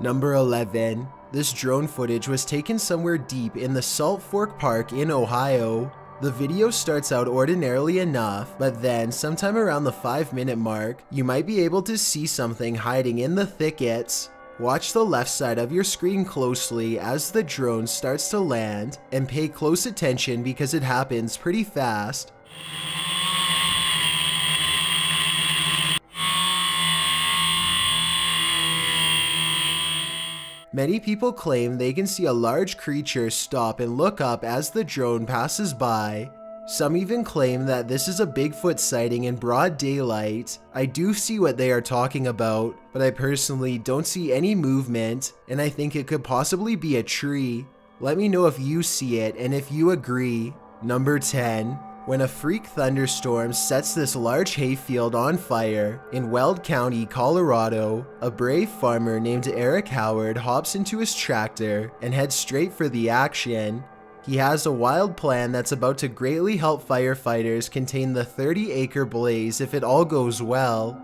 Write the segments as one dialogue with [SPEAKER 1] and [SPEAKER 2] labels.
[SPEAKER 1] Number 11. This drone footage was taken somewhere deep in the Salt Fork Park in Ohio. The video starts out ordinarily enough, but then sometime around the 5-minute mark, you might be able to see something hiding in the thickets. Watch the left side of your screen closely as the drone starts to land, and pay close attention because it happens pretty fast. Many people claim they can see a large creature stop and look up as the drone passes by. Some even claim that this is a Bigfoot sighting in broad daylight. I do see what they are talking about, but I personally don't see any movement, and I think it could possibly be a tree. Let me know if you see it and if you agree. Number 10. When a freak thunderstorm sets this large hayfield on fire in Weld County, Colorado, a brave farmer named Eric Howard hops into his tractor and heads straight for the action. He has a wild plan that's about to greatly help firefighters contain the 30-acre blaze if it all goes well.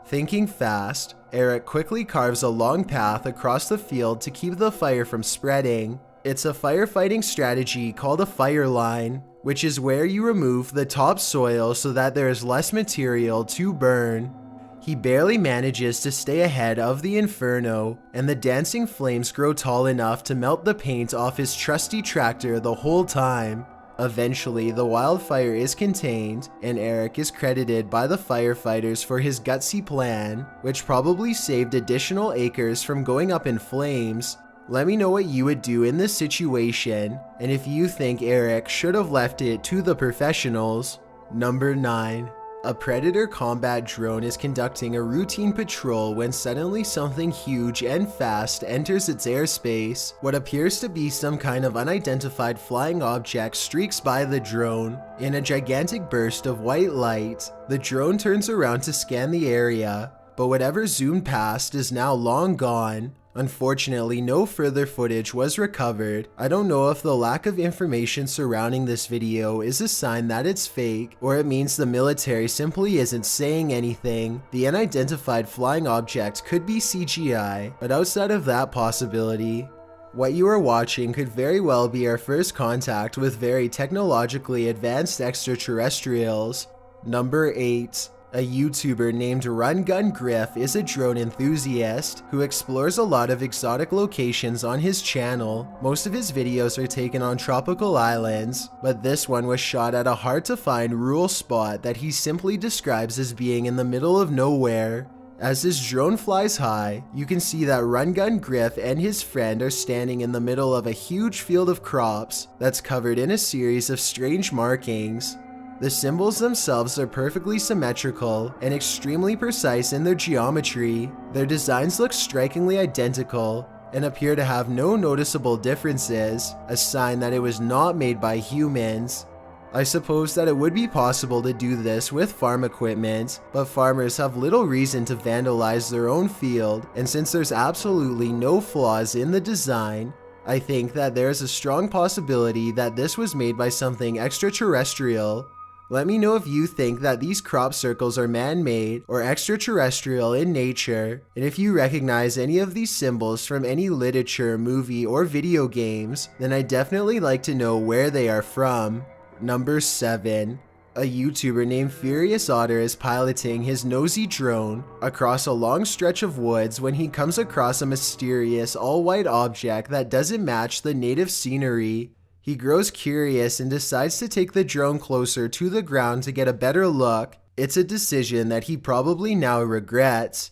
[SPEAKER 1] Thinking fast, Eric quickly carves a long path across the field to keep the fire from spreading. It's a firefighting strategy called a fire line, which is where you remove the topsoil so that there is less material to burn. He barely manages to stay ahead of the inferno, and the dancing flames grow tall enough to melt the paint off his trusty tractor the whole time. Eventually, the wildfire is contained, and Eric is credited by the firefighters for his gutsy plan, which probably saved additional acres from going up in flames. Let me know what you would do in this situation, and if you think Eric should have left it to the professionals. Number 9. A Predator combat drone is conducting a routine patrol when suddenly something huge and fast enters its airspace. What appears to be some kind of unidentified flying object streaks by the drone. In a gigantic burst of white light, the drone turns around to scan the area, but whatever zoomed past is now long gone. Unfortunately, no further footage was recovered. I don't know if the lack of information surrounding this video is a sign that it's fake, or it means the military simply isn't saying anything. The unidentified flying object could be CGI, but outside of that possibility, what you are watching could very well be our first contact with very technologically advanced extraterrestrials. Number 8. A YouTuber named Run Gun Griff is a drone enthusiast who explores a lot of exotic locations on his channel. Most of his videos are taken on tropical islands, but this one was shot at a hard-to-find rural spot that he simply describes as being in the middle of nowhere. As his drone flies high, you can see that Run Gun Griff and his friend are standing in the middle of a huge field of crops that's covered in a series of strange markings. The symbols themselves are perfectly symmetrical and extremely precise in their geometry. Their designs look strikingly identical and appear to have no noticeable differences, a sign that it was not made by humans. I suppose that it would be possible to do this with farm equipment, but farmers have little reason to vandalize their own field, and since there's absolutely no flaws in the design, I think that there's a strong possibility that this was made by something extraterrestrial. Let me know if you think that these crop circles are man-made or extraterrestrial in nature, and if you recognize any of these symbols from any literature, movie, or video games, then I'd definitely like to know where they are from. Number 7. A YouTuber named Furious Otter is piloting his nosy drone across a long stretch of woods when he comes across a mysterious all-white object that doesn't match the native scenery. He grows curious and decides to take the drone closer to the ground to get a better look. It's a decision that he probably now regrets.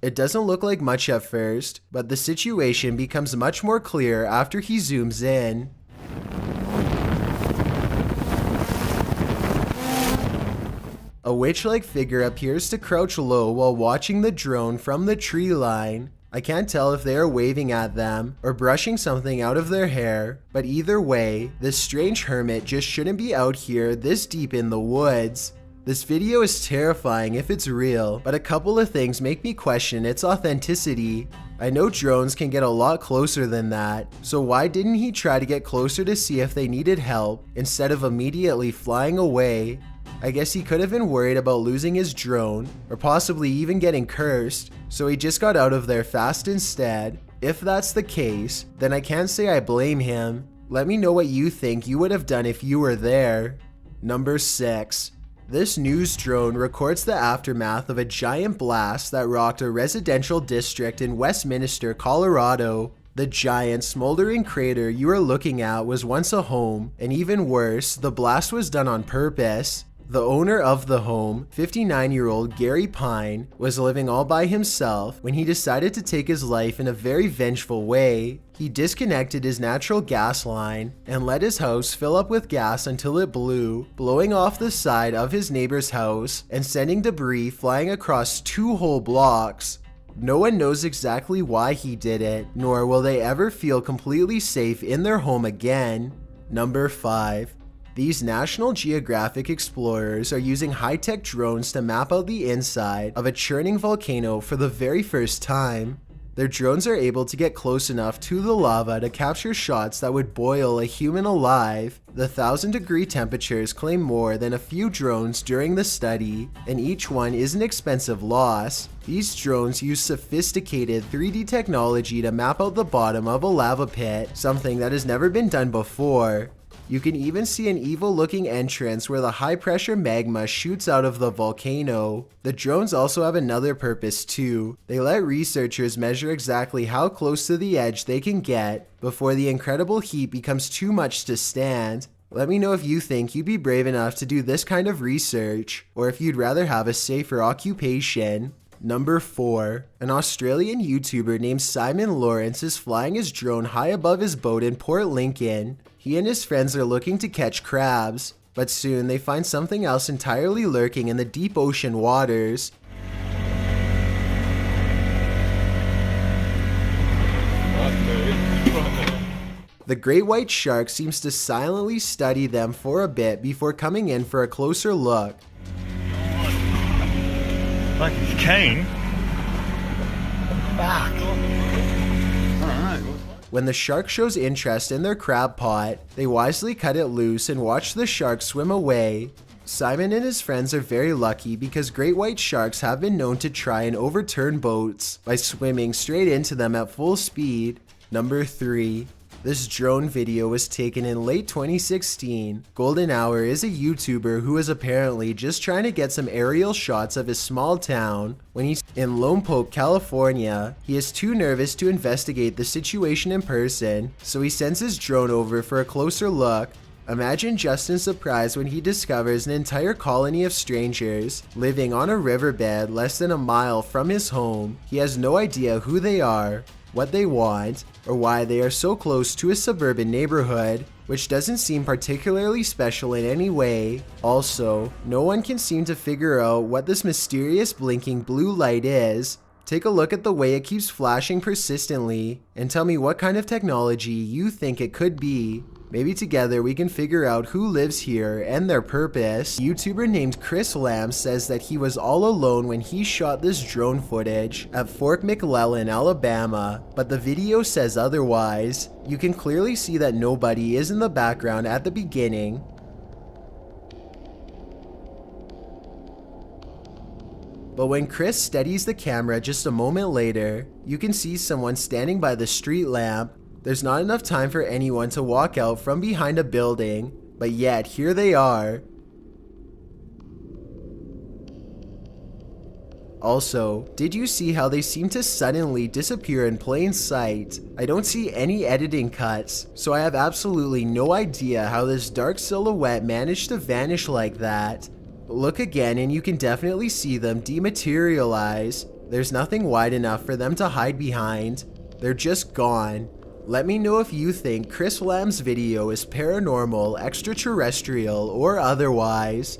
[SPEAKER 1] It doesn't look like much at first, but the situation becomes much more clear after he zooms in. A witch-like figure appears to crouch low while watching the drone from the tree line. I can't tell if they are waving at them or brushing something out of their hair, but either way, this strange hermit just shouldn't be out here this deep in the woods. This video is terrifying if it's real, but a couple of things make me question its authenticity. I know drones can get a lot closer than that, so why didn't he try to get closer to see if they needed help instead of immediately flying away? I guess he could have been worried about losing his drone, or possibly even getting cursed, so he just got out of there fast instead. If that's the case, then I can't say I blame him. Let me know what you think you would have done if you were there. Number 6. This news drone records the aftermath of a giant blast that rocked a residential district in Westminster, Colorado. The giant smoldering crater you are looking at was once a home, and even worse, the blast was done on purpose. The owner of the home, 59-year-old Gary Pine, was living all by himself when he decided to take his life in a very vengeful way. He disconnected his natural gas line and let his house fill up with gas until it blew, blowing off the side of his neighbor's house and sending debris flying across 2 whole blocks. No one knows exactly why he did it, nor will they ever feel completely safe in their home again. Number 5. These National Geographic explorers are using high-tech drones to map out the inside of a churning volcano for the very first time. Their drones are able to get close enough to the lava to capture shots that would boil a human alive. The 1,000-degree temperatures claim more than a few drones during the study, and each one is an expensive loss. These drones use sophisticated 3D technology to map out the bottom of a lava pit, something that has never been done before. You can even see an evil-looking entrance where the high-pressure magma shoots out of the volcano. The drones also have another purpose too. They let researchers measure exactly how close to the edge they can get before the incredible heat becomes too much to stand. Let me know if you think you'd be brave enough to do this kind of research, or if you'd rather have a safer occupation. Number 4. An Australian YouTuber named Simon Lawrence is flying his drone high above his boat in Port Lincoln. He and his friends are looking to catch crabs, but soon they find something else entirely lurking in the deep ocean waters. The great white shark seems to silently study them for a bit before coming in for a closer look.
[SPEAKER 2] Like he's keen. Back.
[SPEAKER 1] When the shark shows interest in their crab pot, they wisely cut it loose and watch the shark swim away. Simon and his friends are very lucky because great white sharks have been known to try and overturn boats by swimming straight into them at full speed. Number 3. This drone video was taken in late 2016. Golden Hour is a YouTuber who is apparently just trying to get some aerial shots of his small town. When he's in Lompoc, California, he is too nervous to investigate the situation in person, so he sends his drone over for a closer look. Imagine Justin's surprise when he discovers an entire colony of strangers living on a riverbed less than a mile from his home. He has no idea who they are, what they want, or why they are so close to a suburban neighborhood, which doesn't seem particularly special in any way. Also, no one can seem to figure out what this mysterious blinking blue light is. Take a look at the way it keeps flashing persistently, and tell me what kind of technology you think it could be. Maybe together we can figure out who lives here and their purpose. A YouTuber named Chris Lamb says that he was all alone when he shot this drone footage at Fort McClellan, Alabama, but the video says otherwise. You can clearly see that nobody is in the background at the beginning. But when Chris steadies the camera just a moment later, you can see someone standing by the street lamp. There's not enough time for anyone to walk out from behind a building, but yet here they are. Also, did you see how they seem to suddenly disappear in plain sight? I don't see any editing cuts, so I have absolutely no idea how this dark silhouette managed to vanish like that. Look again and you can definitely see them dematerialize. There's nothing wide enough for them to hide behind. They're just gone. Let me know if you think Chris Lamb's video is paranormal, extraterrestrial, or otherwise.